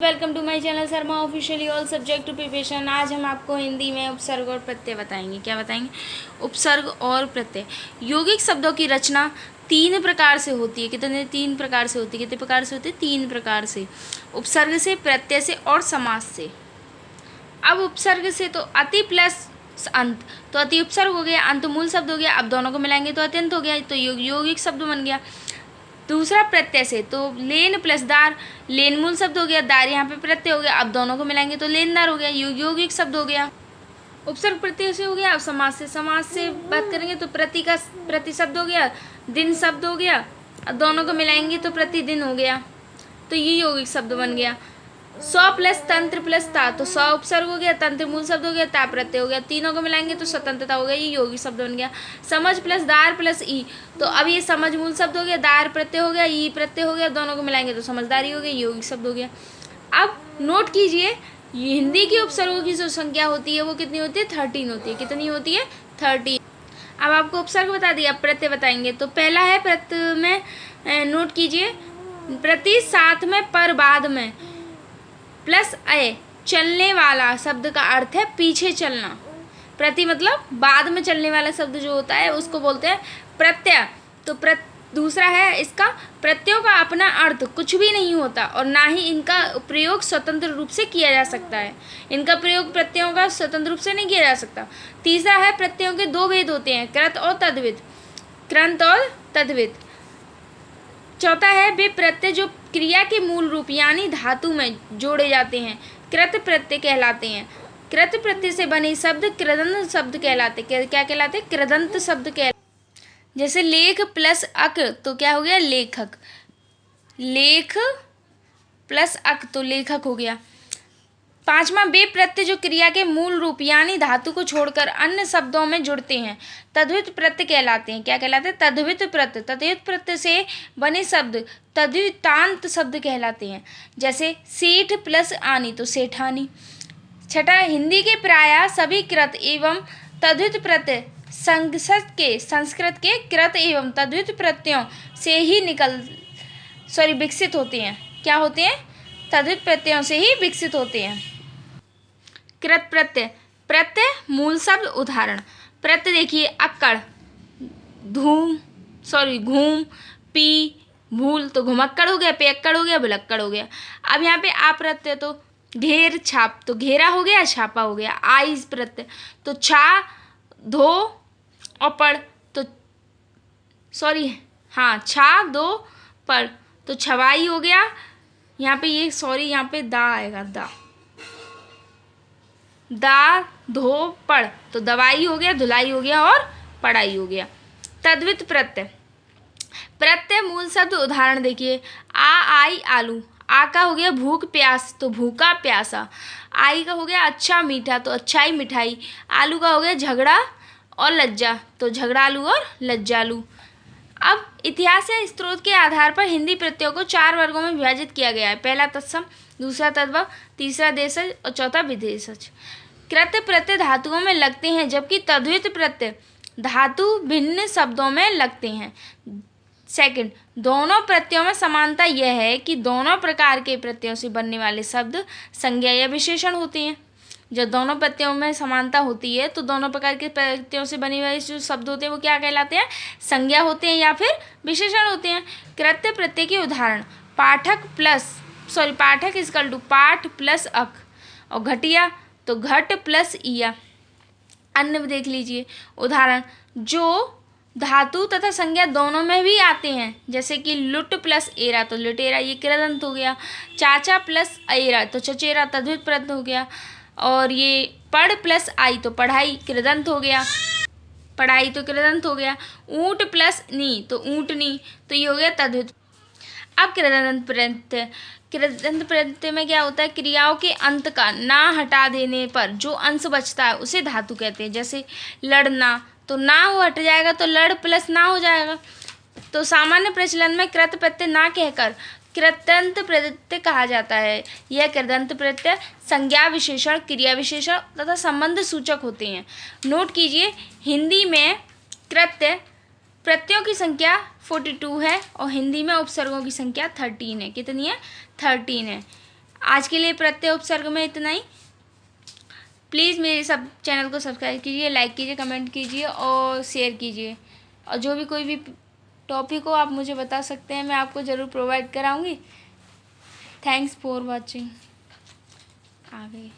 Welcome to my channel Sharma officially all subject to preparation. आज हम आपको हिंदी में उपसर्ग और प्रत्यय बताएंगे। क्या बताएंगे? उपसर्ग और प्रत्यय। यौगिक शब्दों की रचना तीन प्रकार से होती है। कितने? तीन प्रकार से होती है। कितने प्रकार से होती है? तीन प्रकार से। उपसर्ग से, प्रत्यय से और समास से। अब उपसर्ग से तो अति प्लस अंत, तो अति उपसर्ग हो गया, अंत मूल शब्द हो गया। अब दोनों को मिलाएंगे तो अत्यंत हो गया, तो यौगिक शब्द बन गया। दूसरा प्रत्यय से तो लेन प्लस दार, लेन मूल शब्द हो गया, दार यहाँ पे प्रत्यय हो गया। अब दोनों को मिलाएंगे तो लेनदार हो गया, यौगिक शब्द हो गया। उपसर्ग प्रत्यय से हो गया। अब समास से बात करेंगे तो प्रति शब्द हो गया, दिन शब्द हो गया। अब दोनों को मिलाएंगे तो प्रतिदिन हो गया, तो ये यौगिक शब्द बन गया। सौ प्लस तंत्र प्लस ता, तो सौ उपसर्ग हो गया, तंत्र मूल शब्द हो गया, ता प्रत्यय हो गया। तीनों को मिलाएंगे तो स्वतंत्रता हो गया, ये यौगिक शब्द बन गया। समझ प्लस दार प्लस ई, तो अब ये समझ मूल शब्द हो गया, दार प्रत्यय हो गया, ई प्रत्यय हो गया। दोनों को मिलाएंगे तो समझदारी हो गई, यौगिक शब्द हो गया। अब नोट कीजिए, हिंदी के उपसर्गों की जो संख्या होती है वो कितनी होती है? 13 होती है। कितनी होती है? 13। अब आपको उपसर्ग बता दिया, अब प्रत्यय बताएंगे। तो पहला है प्रत्यय में, नोट कीजिए, प्रति, साथ में, पर, बाद में प्लस अय, चलने वाला शब्द का अर्थ है पीछे चलना। प्रति मतलब बाद में चलने वाला शब्द जो होता है उसको बोलते हैं प्रत्यय। तो दूसरा है इसका, प्रत्ययों का अपना अर्थ कुछ भी नहीं होता और ना ही इनका प्रयोग स्वतंत्र रूप से किया जा सकता है। इनका प्रयोग प्रत्ययों का स्वतंत्र रूप से नहीं किया जा सकता। तीसरा है, प्रत्ययों के दो भेद होते हैं, कृत और तद्धित। कृत और तद्धित। चौथा है, वे प्रत्यय जो क्रिया के मूल रूप यानी धातु में जोड़े जाते हैं कृत प्रत्यय कहलाते हैं। कृत प्रत्यय से बने शब्द कृदंत शब्द कहलाते। क्या कहलाते? कृदंत शब्द कहलाते। जैसे लेख प्लस अक, तो क्या हो गया? लेखक। लेख प्लस अक तो लेखक हो गया। पांचवा, वे प्रत्यय जो क्रिया के मूल रूप यानी धातु को छोड़कर अन्य शब्दों में जुड़ते हैं तद्धित प्रत्यय कहलाते हैं। क्या कहलाते हैं? तद्धित प्रत्यय। तद्धित प्रत्यय से बने शब्द तद्धितांत शब्द कहलाते हैं। जैसे सेठ प्लस आनी तो सेठानी। छठा, हिंदी के प्रायः सभी कृत एवं तद्धित प्रत्यय संस्कृत के कृत एवं तद्धित प्रत्ययों से ही विकसित होते हैं। क्या होते हैं? तद्धित प्रत्ययों से ही विकसित होते हैं। कृत प्रत्यय। प्रत्यय मूल शब्द। उदाहरण, प्रत्यय देखिए, अक्कड़, घूम, पी, भूल तो घुमक्कड़ हो गया, पेक्कड़ हो गया, भुलक्कड़ हो गया। अब यहाँ पे आ प्रत्यय तो घेर, छाप तो घेरा हो गया, छापा हो गया। आइस प्रत्यय तो छा, धो और पढ़ तो छा, दो, पढ़ तो छवाई हो गया। यहाँ पे यहाँ पे दा आएगा, दा, धो, पढ़ तो दवाई हो गया, धुलाई हो गया और पढ़ाई हो गया। तद्धित प्रत्यय। प्रत्यय मूल शब्द। उदाहरण देखिए, आई, आलू। आ का हो गया भूख प्यास तो भूखा प्यासा। आई का हो गया अच्छा मीठा तो अच्छाई मिठाई। आलू का हो गया झगड़ा और लज्जा तो झगड़ालू और लज्जालू। अब इतिहास या स्रोत के आधार पर हिंदी प्रत्ययों को 4 वर्गों में विभाजित किया गया है। पहला तत्सम, दूसरा तद्भव, तीसरा देशज और चौथा विदेशज। कृत प्रत्यय धातुओं में लगते हैं जबकि तद्धित प्रत्यय धातु भिन्न शब्दों में लगते हैं। सेकंड, दोनों प्रत्ययों में समानता यह है कि दोनों प्रकार के प्रत्ययों से बनने वाले शब्द संज्ञा या विशेषण होते हैं। जब दोनों प्रत्ययों में समानता होती है तो दोनों प्रकार के प्रत्ययों से बने हुए जो शब्द होते हैं वो क्या कहलाते हैं? संज्ञा होते हैं या फिर विशेषण होते हैं। कृत्य प्रत्यय के उदाहरण, पाठक इक्वल टू पाठ प्लस अक और घटिया तो घट प्लस इया। अन्य देख लीजिए उदाहरण, जो धातु तथा संज्ञा दोनों में भी आते हैं, जैसे कि लुट प्लस एरा तो लुटेरा, ये कृदंत हो गया। चाचा प्लस अएरा तो चचेरा तद्धित प्रत्यय हो गया। और ये पढ़ प्लस आई तो पढ़ाई कृदंत हो गया, पढ़ाई तो कृदंत हो गया। ऊंट प्लस नी तो ऊंटनी तो ये हो गया तद्धित। अब कृदंत प्रत्यय। कृदंत प्रत्यय में क्या होता है? क्रियाओं के अंत का ना हटा देने पर जो अंश बचता है उसे धातु कहते हैं। जैसे लड़ना तो ना हो हट जाएगा तो लड़ प्लस ना हो जाएगा। तो सामान्य प्रचलन में कृत प्रत्यय ना कहकर कृदंत प्रत्यय कहा जाता है। यह कृदंत प्रत्यय संज्ञा विशेषण, क्रिया विशेषण तथा संबंध सूचक होते हैं। नोट कीजिए, हिंदी में प्रत्ययों की संख्या 42 है और हिंदी में उपसर्गों की संख्या 13 है। कितनी है? 13 है। आज के लिए प्रत्यय उपसर्ग में इतना ही। प्लीज़ मेरे सब चैनल को सब्सक्राइब कीजिए, लाइक कीजिए, कमेंट कीजिए और शेयर कीजिए। और जो भी कोई भी टॉपिक हो आप मुझे बता सकते हैं, मैं आपको ज़रूर प्रोवाइड कराऊंगी। Thanks for watching. आ गई।